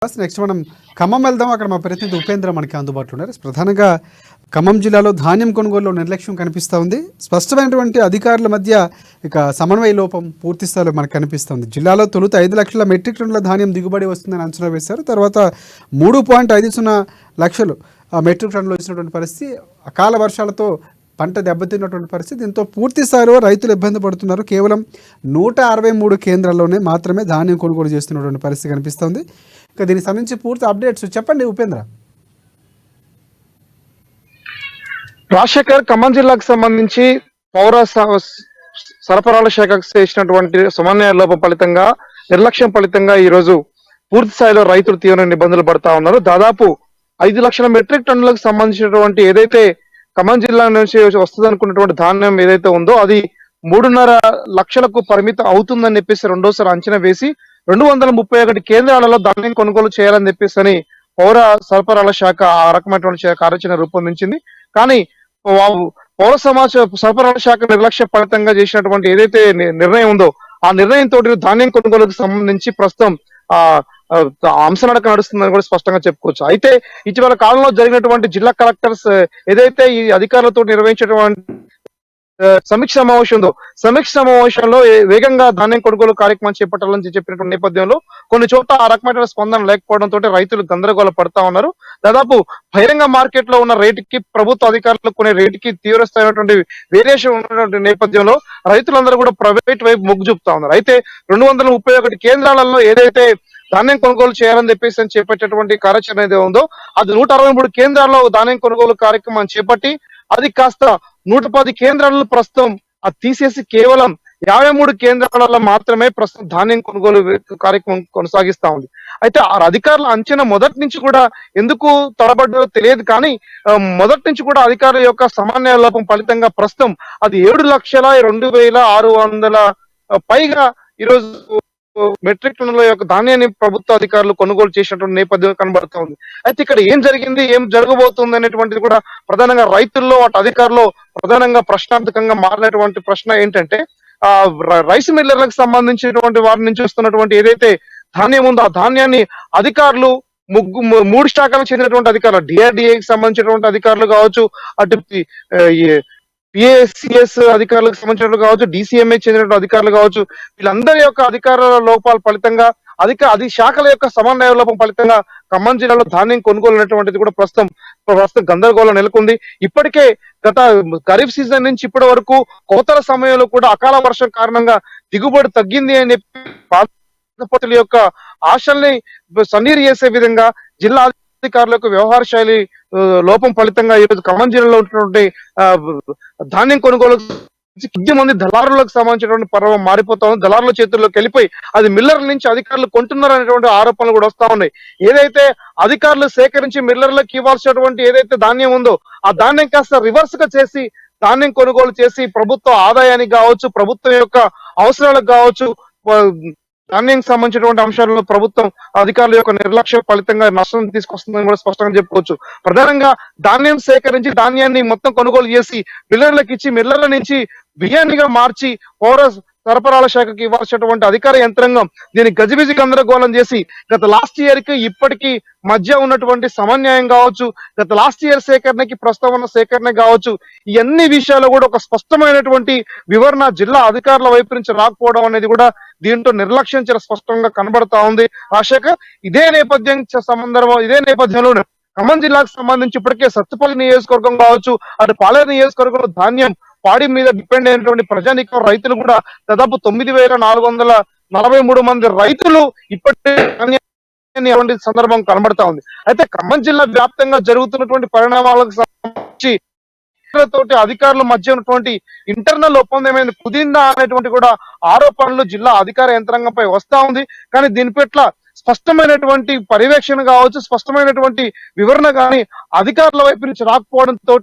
Next మనం ఖమ్మం వెళ్దాం. అక్కడ మా ప్రతినిధి ఉపేంద్ర మనకి అందుబాటులో ఉన్నారు. ప్రధానంగా ఖమ్మం జిల్లాలో ధాన్యం కొనుగోలులో నిర్లక్ష్యం కనిపిస్తూ ఉంది. స్పష్టమైనటువంటి అధికారుల మధ్య ఇక సమన్వయ లోపం పూర్తి స్థాయిలో మనకు కనిపిస్తుంది. జిల్లాలో తొలుత 5 లక్షల మెట్రిక్ టన్నుల ధాన్యం దిగుబడి వస్తుందని అంచనా వేశారు. తర్వాత 3.50 లక్షలు మెట్రిక్ టన్నులు వచ్చినటువంటి పరిస్థితి, అకాల వర్షాలతో పంట దెబ్బతిన్నటువంటి పరిస్థితి. దీంతో పూర్తి స్థాయిలో రైతులు ఇబ్బంది పడుతున్నారు. కేవలం 163 కేంద్రాల్లోనే మాత్రమే ధాన్యం కొనుగోలు చేస్తున్నటువంటి పరిస్థితి కనిపిస్తుంది. ఇక దీనికి సంబంధించి పూర్తి అప్డేట్స్ చెప్పండి ఉపేంద్ర. రాజశేఖర్, ఖమ్మం జిల్లాకు సంబంధించి పౌర సరఫరాల శాఖకు చేసినటువంటి సమన్వయ లోపం ఫలితంగా, నిర్లక్ష్యం ఫలితంగా ఈ రోజు పూర్తి స్థాయిలో రైతులు తీవ్రమైన ఇబ్బందులు పడతా ఉన్నారు. దాదాపు 5 లక్షల మెట్రిక్ టన్నులకు సంబంధించినటువంటి ఏదైతే ఖమ్మం జిల్లా నుంచి వస్తుంది అనుకున్నటువంటి ధాన్యం ఏదైతే ఉందో అది 3.5 లక్షలకు పరిమితం అవుతుందని చెప్పేసి రెండోసారి అంచనా వేసి 231 కేంద్రాలలో ధాన్యం కొనుగోలు చేయాలని చెప్పేసి పౌర సరఫరాల శాఖ ఆ రకమైనటువంటి కార్యాచరణ రూపొందించింది. కానీ పౌర సరఫరాల శాఖ నిర్లక్ష్య ఫలితంగా చేసినటువంటి ఏదైతే నిర్ణయం ఉందో ఆ నిర్ణయంతో ధాన్యం కొనుగోలుకు సంబంధించి ప్రస్తుతం అంశనడక నడుస్తుందని కూడా స్పష్టంగా చెప్పుకోవచ్చు. అయితే ఇటీవల కాలంలో జరిగినటువంటి జిల్లా కలెక్టర్స్ ఏదైతే ఈ అధికారులతో నిర్వహించేటువంటి సమీక్ష సమావేశం ఉందో సమీక్ష సమావేశంలో వేగంగా ధాన్యం కొనుగోలు కార్యక్రమం చేపట్టాలని చెప్పినటువంటి నేపథ్యంలో కొన్ని చోట్ల ఆ రకమైన స్పందన లేకపోవడంతో రైతులు గందరగోళ పడతా ఉన్నారు. దాదాపు బహిరంగ మార్కెట్ లో ఉన్న రేటుకి ప్రభుత్వ అధికారులు కొనే రేటుకి తీవ్ర స్థాయినటువంటి వేరియేషన్ ఉన్నటువంటి నేపథ్యంలో రైతులందరూ కూడా ప్రైవేట్ వైపు మొగ్గు చూపుతా ఉన్నారు. అయితే 231 కేంద్రాలలో ఏదైతే ధాన్యం కొనుగోలు చేయాలని చెప్పేసి చేపట్టేటువంటి కార్యాచరణ ఏదో ఉందో అది 163 కేంద్రాల్లో ధాన్యం కొనుగోలు కార్యక్రమం చేపట్టి అది కాస్త 110 కేంద్రాలను ప్రస్తుతం అది తీసేసి కేవలం 53 కేంద్రాలలో మాత్రమే ప్రస్తుతం ధాన్యం కొనుగోలు కార్యక్రమం కొనసాగిస్తా ఉంది. అయితే ఆ అధికారుల అంచనా మొదటి నుంచి కూడా ఎందుకు తడబడ్డో తెలియదు, కానీ మొదటి నుంచి కూడా అధికారుల యొక్క సమన్వయ లోపం ఫలితంగా ప్రస్తుతం అది 7,02,600 పైగా ఈరోజు మెట్రిక్ టన్నుల యొక్క ధాన్యాన్ని ప్రభుత్వ అధికారులు కొనుగోలు చేసినటువంటి నేపథ్యం కనబడుతూ ఉంది. అయితే ఇక్కడ ఏం జరిగింది, ఏం జరగబోతుంది అనేటువంటిది కూడా ప్రధానంగా రైతుల్లో అటు అధికారులు ప్రధానంగా ప్రశ్నార్థకంగా మారినటువంటి ప్రశ్న ఏంటంటే రైస్ మిల్లర్లకు సంబంధించినటువంటి వారి నుంచి వస్తున్నటువంటి ఏదైతే ధాన్యం ఉందో ఆ ధాన్యాన్ని అధికారులు 3 శాఖలకు చెందినటువంటి అధికారులు, డిఆర్డిఏకి సంబంధించినటువంటి అధికారులు కావచ్చు, అటు పిఏసిఎస్ అధికారులకు సంబంధించినట్లు కావచ్చు, డిసిఎంఏ చెందిన అధికారులు కావచ్చు, వీళ్ళందరి యొక్క అధికారుల లోపాల ఫలితంగా అది శాఖల యొక్క సమన్వయ లోపం ఫలితంగా ఖమ్మం జిల్లాలో ధాన్యం కొనుగోలు అనేటువంటిది కూడా ప్రస్తుతం గందరగోళం నెలకొంది. ఇప్పటికే గత ఖరీఫ్ సీజన్ నుంచి ఇప్పటి వరకు కోతల సమయంలో కూడా అకాల వర్షం కారణంగా దిగుబడి తగ్గింది అని చెప్పి యొక్క ఆశల్ని సన్నీరు చేసే విధంగా జిల్లా అధికారుల యొక్క వ్యవహార శైలి లోపం ఫలితంగా ఈరోజు ఖమ్మం జిల్లాలో ఉన్నటువంటి ధాన్యం కొనుగోలు 10 మంది దళారులకు సంబంధించినటువంటి పర్వం మారిపోతా ఉంది. దళారుల చేతుల్లోకి వెళ్ళిపోయి అది మిల్లర్ల నుంచి అధికారులు కొంటున్నారు అనేటువంటి ఆరోపణలు కూడా వస్తా ఉన్నాయి. ఏదైతే అధికారులు సేకరించి మిల్లర్లకు ఇవ్వాల్సినటువంటి ఏదైతే ధాన్యం ఉందో ఆ ధాన్యం కాస్త రివర్స్ గా చేసి ధాన్యం కొనుగోలు చేసి ప్రభుత్వ ఆదాయానికి కావచ్చు, ప్రభుత్వం యొక్క అవసరాలకు కావచ్చు, ధాన్యానికి సంబంధించినటువంటి అంశాలలో ప్రభుత్వం అధికారుల యొక్క నిర్లక్ష్య ఫలితంగా నష్టం తీసుకొస్తుందని కూడా స్పష్టంగా చెప్పుకోవచ్చు. ప్రధానంగా ధాన్యం సేకరించి ధాన్యాన్ని మొత్తం కొనుగోలు చేసి మిల్లర్లకు ఇచ్చి మిల్లర్ల నుంచి బియ్యాన్నిగా మార్చి పౌర సరఫరాల శాఖకి ఇవ్వాల్సినటువంటి అధికార యంత్రాంగం దీన్ని గజిబిజి గందరగోళం చేసి గత లాస్ట్ ఇయర్ కి ఇప్పటికీ మధ్య ఉన్నటువంటి సమన్వయం కావచ్చు, గత లాస్ట్ ఇయర్ సేకరణకి ప్రస్తుతం సేకరణ కావచ్చు, ఈ అన్ని విషయాలు కూడా ఒక స్పష్టమైనటువంటి వివరణ జిల్లా అధికారుల వైపు నుంచి రాకపోవడం అనేది కూడా దీంట్లో నిర్లక్ష్యం చాలా స్పష్టంగా కనబడతా ఉంది. రాజశేఖర్, ఇదే నేపథ్యంలో ఖమ్మం జిల్లాకు సంబంధించి ఇప్పటికే సత్తుపల్లి నియోజకవర్గం కావచ్చు, అటు పాలేరు నియోజకవర్గంలో ధాన్యం పాడి మీద డిపెండ్ అయినటువంటి ప్రజానికం రైతులు కూడా దాదాపు 9,443 మంది రైతులు ఇప్పటికే సందర్భం కనబడతా ఉంది. అయితే ఖమ్మం జిల్లా వ్యాప్తంగా జరుగుతున్నటువంటి పరిణామాలకు సంబంధించి తోటి అధికారుల మధ్య ఉన్నటువంటి ఇంటర్నల్ ఒప్పందం ఏమైనా కుదిందా అనేటువంటి కూడా ఆరోపణలు జిల్లా అధికార యంత్రాంగంపై వస్తా ఉంది. కానీ దీని పట్ల స్పష్టమైనటువంటి పర్యవేక్షణ కావచ్చు, స్పష్టమైనటువంటి వివరణ కానీ అధికారుల వైపు నుంచి రాకపోవడంతో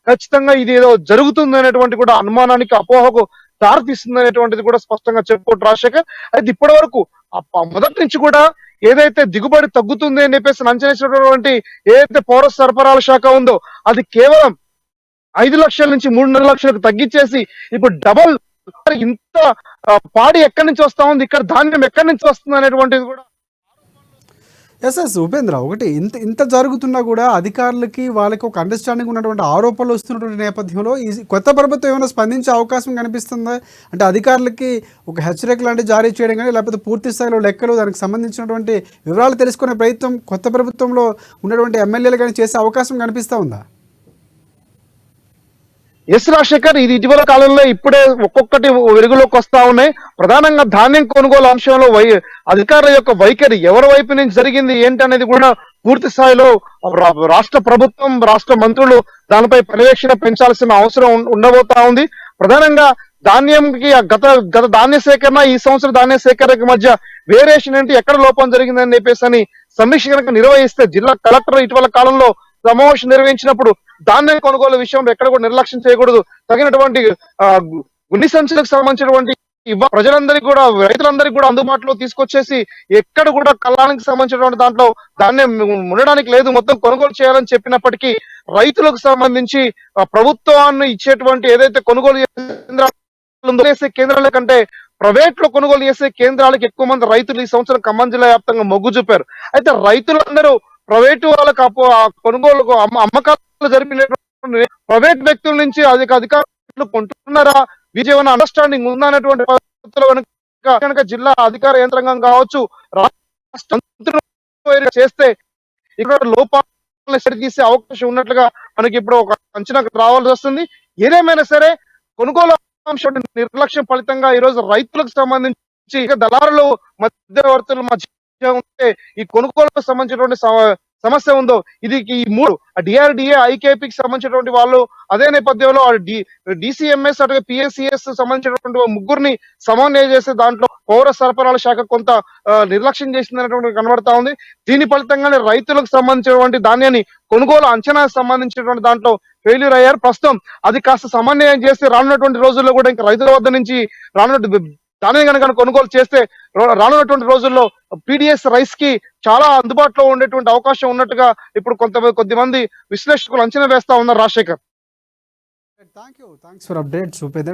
ఖచ్చితంగా ఇది ఏదో జరుగుతుంది అనేటువంటి కూడా అనుమానానికి, అపోహకు దారితీస్తుంది అనేటువంటిది కూడా స్పష్టంగా చెప్పుకోవచ్చు రాజశేఖర్. అయితే ఇప్పటి వరకు మొదటి నుంచి కూడా ఏదైతే దిగుబడి తగ్గుతుంది అని చెప్పేసి అంచనేసినటువంటి ఏదైతే పౌర సరఫరాల శాఖ ఉందో అది కేవలం 5 లక్షల నుంచి 3.5 లక్షలకు తగ్గించేసి ఇప్పుడు డబల్ ఇంత పాడి ఎక్కడి నుంచి వస్తా ఉంది, ఇక్కడ ధాన్యం ఎక్కడి నుంచి వస్తుంది అనేటువంటిది కూడా ఎస్ ఉపేంద్ర, ఒకటి ఇంత ఇంత జరుగుతున్నా కూడా అధికారులకి వాళ్ళకి ఒక అండర్స్టాండింగ్ ఉన్నటువంటి ఆరోపణలు వస్తున్నటువంటి నేపథ్యంలో ఈ కొత్త ప్రభుత్వం ఏమైనా స్పందించే అవకాశం కనిపిస్తుందా? అంటే అధికారులకి ఒక హెచ్చరిక లాంటివి జారీ చేయడం కానీ, లేకపోతే పూర్తి స్థాయిలో లెక్కలు దానికి సంబంధించినటువంటి వివరాలు తెలుసుకునే ప్రయత్నం కొత్త ప్రభుత్వంలో ఉన్నటువంటి ఎమ్మెల్యేలు కానీ చేసే అవకాశం కనిపిస్తూ ఉందా? ఎస్ రాజశేఖర్, ఇది ఇటీవల కాలంలో ఇప్పుడే ఒక్కొక్కటి వెలుగులోకి వస్తా ఉన్నాయి. ప్రధానంగా ధాన్యం కొనుగోలు అంశంలో అధికారుల యొక్క వైఖరి ఎవరి వైపు నుంచి జరిగింది ఏంటి అనేది కూడా పూర్తి స్థాయిలో రాష్ట్ర ప్రభుత్వం, రాష్ట్ర మంత్రులు దానిపై పర్యవేక్షణ పెంచాల్సిన అవసరం ఉండబోతా ఉంది. ప్రధానంగా ధాన్యంకి గత గత ధాన్య సేకరణ, ఈ సంవత్సరం ధాన్య సేకరణకి మధ్య వేరియేషన్ ఏంటి, ఎక్కడ లోపం జరిగిందని చెప్పేసి అని సమీక్ష కనుక నిర్వహిస్తే, జిల్లా కలెక్టర్ ఇటీవల కాలంలో సమావేశం నిర్వహించినప్పుడు ధాన్యం కొనుగోలు విషయంలో ఎక్కడ కూడా నిర్లక్ష్యం చేయకూడదు, తగినటువంటి గుండి సంచులకు సంబంధించినటువంటి ప్రజలందరికీ కూడా, రైతులందరికీ కూడా అందుబాటులో తీసుకొచ్చేసి ఎక్కడ కూడా కళ్ళానికి సంబంధించినటువంటి దాంట్లో ధాన్యం ఉండడానికి లేదు, మొత్తం కొనుగోలు చేయాలని చెప్పినప్పటికీ రైతులకు సంబంధించి ప్రభుత్వాన్ని ఇచ్చేటువంటి ఏదైతే కొనుగోలు చేసే కేంద్రాల కంటే ప్రైవేట్ లో కొనుగోలు చేసే కేంద్రాలకు ఎక్కువ మంది రైతులు ఈ సంవత్సరం ఖమ్మం జిల్లా వ్యాప్తంగా మొగ్గు చూపారు. అయితే రైతులందరూ ప్రైవేటు వాళ్ళకు కొనుగోలు అమ్మకాలు జరిపినటువంటి ప్రైవేట్ వ్యక్తుల నుంచి అధికారులు కొంటున్నారా, వీజేమైనా అండర్స్టాండింగ్ ఉందా అనేటువంటి పద్ధతిలో కనుక జిల్లా అధికార యంత్రాంగం కావచ్చు, రాష్ట్ర చేస్తే ఇక్కడ లోపాలను సరిదీసే అవకాశం ఉన్నట్లుగా మనకి ఇప్పుడు ఒక అంచనాకు రావాల్సి వస్తుంది. ఏదేమైనా సరే కొనుగోలు అంశం నిర్లక్ష్యం ఫలితంగా ఈ రోజు రైతులకు సంబంధించి దళారులు, మధ్యవర్తుల మధ్య ఉంటే ఈ కొనుగోలుకు సంబంధించినటువంటి సమస్య ఉందో, ఇది ఈ మూడు డిఆర్డిఏ, ఐకేపీకి సంబంధించినటువంటి వాళ్ళు, అదే నేపథ్యంలో డిసిఎంఎస్ అటు పిఎస్సిఎస్ సంబంధించినటువంటి ముగ్గురిని సమన్వయం చేసే దాంట్లో పౌర సరఫరాల శాఖ కొంత నిర్లక్ష్యం చేసిందనేటువంటి కనబడతా ఉంది. దీని ఫలితంగానే రైతులకు సంబంధించినటువంటి ధాన్యాన్ని కొనుగోలు అంచనా సంబంధించినటువంటి దాంట్లో ఫెయిల్యూర్ అయ్యారు. ప్రస్తుతం అది కాస్త సమన్వయం చేస్తే రానున్నటువంటి రోజుల్లో కూడా ఇంకా రైతుల వద్ద నుంచి ధాన్యం కనుక కొనుగోలు చేస్తే రానున్నటువంటి రోజుల్లో పీడిఎస్ రైస్ కి చాలా అందుబాటులో ఉండేటువంటి అవకాశం ఉన్నట్టుగా ఇప్పుడు కొద్దిమంది విశ్లేషకులు అంచనా వేస్తా ఉన్నారు. Rajasekhar, thanks for updates Upendra.